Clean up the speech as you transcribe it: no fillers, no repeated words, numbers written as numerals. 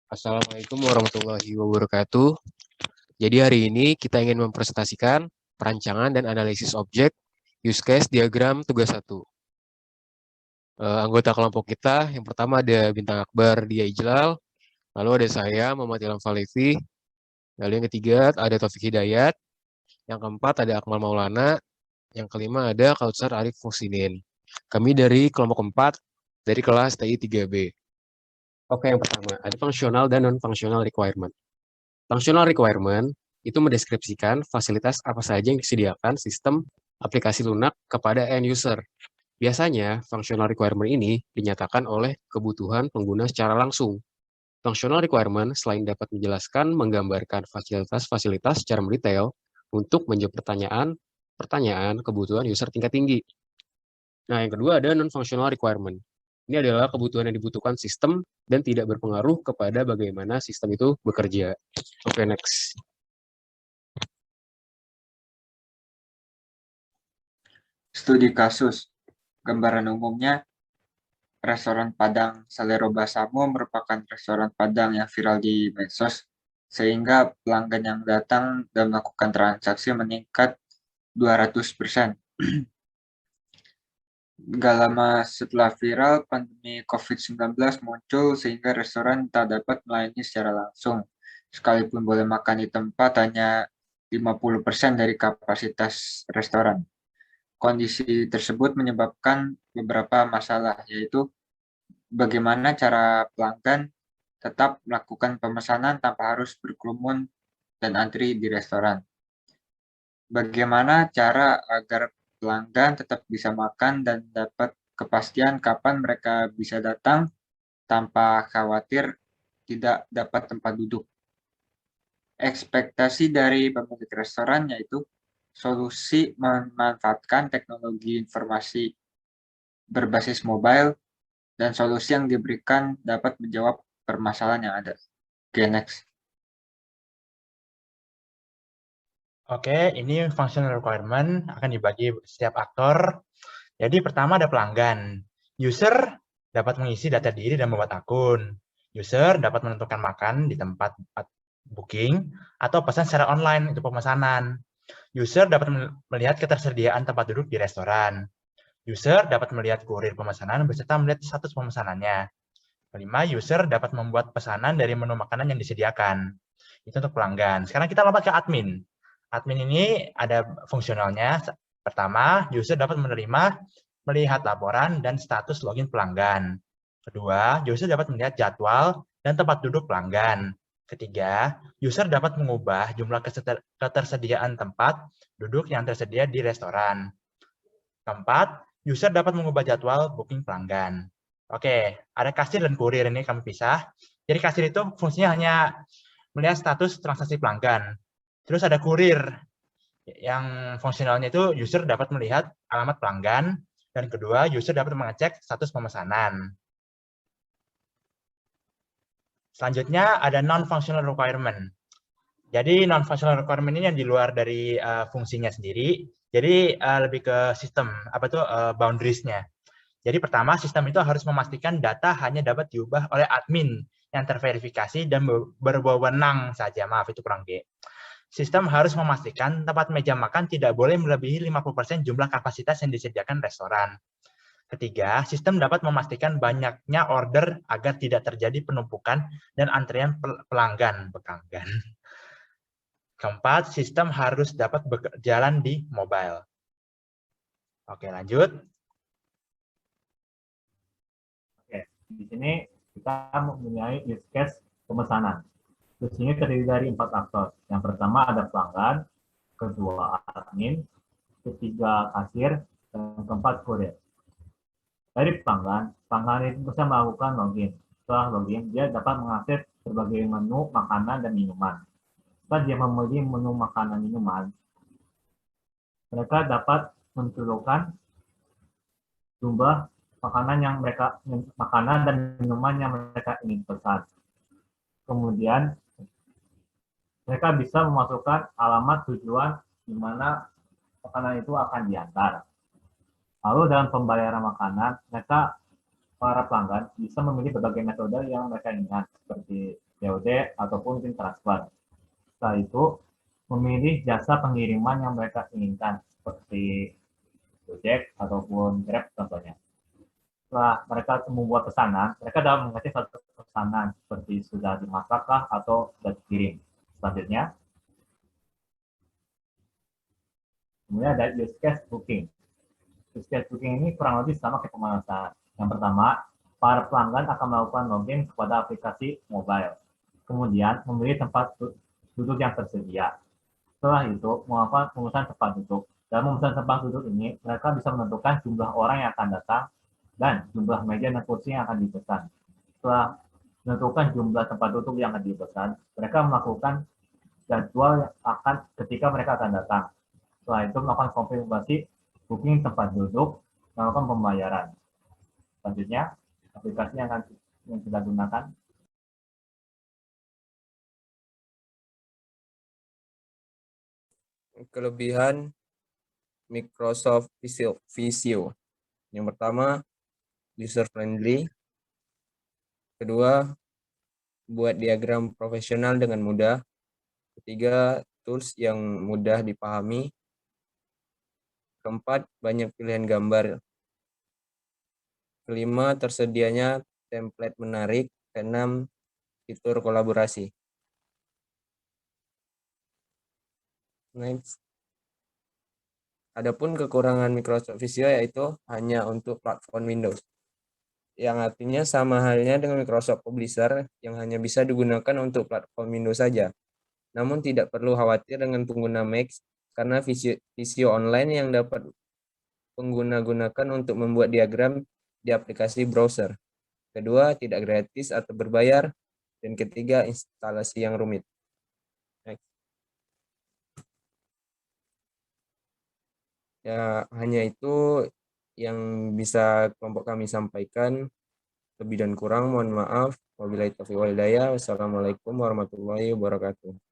Assalamualaikum warahmatullahi wabarakatuh. Jadi hari ini kita ingin mempresentasikan perancangan dan analisis objek use case diagram tugas 1. Anggota kelompok kita yang pertama ada Bintang Akbar Dia Ijlal, lalu ada saya Muhammad Ilham Falevi, lalu yang ketiga ada Taufik Hidayat, yang keempat ada Akmal Maulana, yang kelima ada Kautsar Arif Muhsinin. Kami dari kelompok 4 dari kelas TI 3B. Oke, yang pertama ada functional dan non-functional requirement. Functional requirement itu mendeskripsikan fasilitas apa saja yang disediakan sistem aplikasi lunak kepada end user. Biasanya, functional requirement ini dinyatakan oleh kebutuhan pengguna secara langsung. Functional requirement selain dapat menjelaskan, menggambarkan fasilitas-fasilitas secara mendetail untuk menjawab pertanyaan kebutuhan user tingkat tinggi. Nah, yang kedua ada non-functional requirement. Ini adalah kebutuhan yang dibutuhkan sistem dan tidak berpengaruh kepada bagaimana sistem itu bekerja. Oke, next. Studi kasus. Gambaran umumnya, restoran Padang Salero Basamo merupakan restoran Padang yang viral di medsos, sehingga pelanggan yang datang dan melakukan transaksi meningkat 200%. Gak lama setelah viral, pandemi COVID-19 muncul sehingga restoran tak dapat melayani secara langsung. Sekalipun boleh makan di tempat, hanya 50% dari kapasitas restoran. Kondisi tersebut menyebabkan beberapa masalah, yaitu bagaimana cara pelanggan tetap melakukan pemesanan tanpa harus berkerumun dan antri di restoran. Bagaimana cara agar pelanggan tetap bisa makan dan dapat kepastian kapan mereka bisa datang tanpa khawatir tidak dapat tempat duduk. Ekspektasi dari pemilik restoran yaitu solusi memanfaatkan teknologi informasi berbasis mobile dan solusi yang diberikan dapat menjawab permasalahan yang ada. Oke, next. Oke, ini functional requirement akan dibagi setiap aktor. Jadi pertama ada pelanggan. User dapat mengisi data diri dan membuat akun. User dapat menentukan makan di tempat booking atau pesan secara online untuk pemesanan. User dapat melihat ketersediaan tempat duduk di restoran. User dapat melihat kurir pemesanan beserta melihat status pemesanannya. Kelima, user dapat membuat pesanan dari menu makanan yang disediakan. Itu untuk pelanggan. Sekarang kita lompat ke admin. Admin ini ada fungsionalnya. Pertama, user dapat melihat laporan dan status login pelanggan. Kedua, user dapat melihat jadwal dan tempat duduk pelanggan. Ketiga, user dapat mengubah jumlah ketersediaan tempat duduk yang tersedia di restoran. Keempat, user dapat mengubah jadwal booking pelanggan. Oke, ada kasir dan kurir, ini kami pisah. Jadi kasir itu fungsinya hanya melihat status transaksi pelanggan. Terus ada kurir, yang fungsionalnya itu user dapat melihat alamat pelanggan, dan kedua, user dapat mengecek status pemesanan. Selanjutnya ada non-functional requirement. Jadi non-functional requirement ini yang di luar dari fungsinya sendiri, jadi lebih ke sistem, boundaries-nya. Jadi pertama, sistem itu harus memastikan data hanya dapat diubah oleh admin yang terverifikasi dan berwenang saja. Maaf, itu kurang G. Sistem harus memastikan tempat meja makan tidak boleh melebihi 50% jumlah kapasitas yang disediakan restoran. Ketiga, sistem dapat memastikan banyaknya order agar tidak terjadi penumpukan dan antrian pelanggan. Keempat, sistem harus dapat berjalan di mobile. Oke, lanjut. Oke, di sini kita mempunyai use case pemesanan. Di sini terdiri dari 4 aktor. Yang pertama ada pelanggan, kedua admin, ketiga kasir, dan keempat kurir. Dari pelanggan itu bisa melakukan login. Setelah login, dia dapat mengakses berbagai menu makanan dan minuman. Setelah dia memilih menu makanan minuman, mereka dapat menentukan jumlah makanan dan minuman yang mereka ingin pesan. Kemudian mereka bisa memasukkan alamat tujuan di mana makanan itu akan diantar. Lalu dalam pembayaran makanan, para pelanggan bisa memilih berbagai metode yang mereka inginkan, seperti COD, ataupun PIN transfer. Setelah itu, memilih jasa pengiriman yang mereka inginkan, seperti Gojek ataupun Grab contohnya. Setelah mereka membuat pesanan, mereka dapat mengetik satu pesanan seperti sudah dimasakkah atau sudah dikirim. Selanjutnya, kemudian ada use case booking. Use case booking ini kurang lebih sama kayak pemanasan. Yang pertama, para pelanggan akan melakukan login kepada aplikasi mobile. Kemudian, memilih tempat duduk yang tersedia. Setelah itu, memesan tempat duduk. Dalam memesan tempat duduk ini, mereka bisa menentukan jumlah orang yang akan datang dan jumlah meja dan kursi yang akan dipesan. Setelah menentukan jumlah tempat duduk yang akan dipesan, mereka melakukan jadwal yang akan ketika mereka akan datang. Setelah itu melakukan konfirmasi booking tempat duduk, melakukan pembayaran. Selanjutnya, aplikasi yang kita gunakan. Kelebihan Microsoft Visio. Yang pertama, user friendly. Kedua, buat diagram profesional dengan mudah. Ketiga, tools yang mudah dipahami. Keempat, banyak pilihan gambar. Kelima, tersedianya template menarik. Keenam, fitur kolaborasi. Next. Adapun kekurangan Microsoft Visio yaitu hanya untuk platform Windows, yang artinya sama halnya dengan Microsoft Publisher yang hanya bisa digunakan untuk platform Windows saja. Namun tidak perlu khawatir dengan pengguna Mac karena Visio online yang dapat pengguna gunakan untuk membuat diagram di aplikasi browser. Kedua, tidak gratis atau berbayar. Dan ketiga, instalasi yang rumit. Next. Ya, hanya itu yang bisa kelompok kami sampaikan. Lebih dan kurang mohon maaf. Wabillahi taufiq wal hidayah. Wassalamualaikum warahmatullahi wabarakatuh.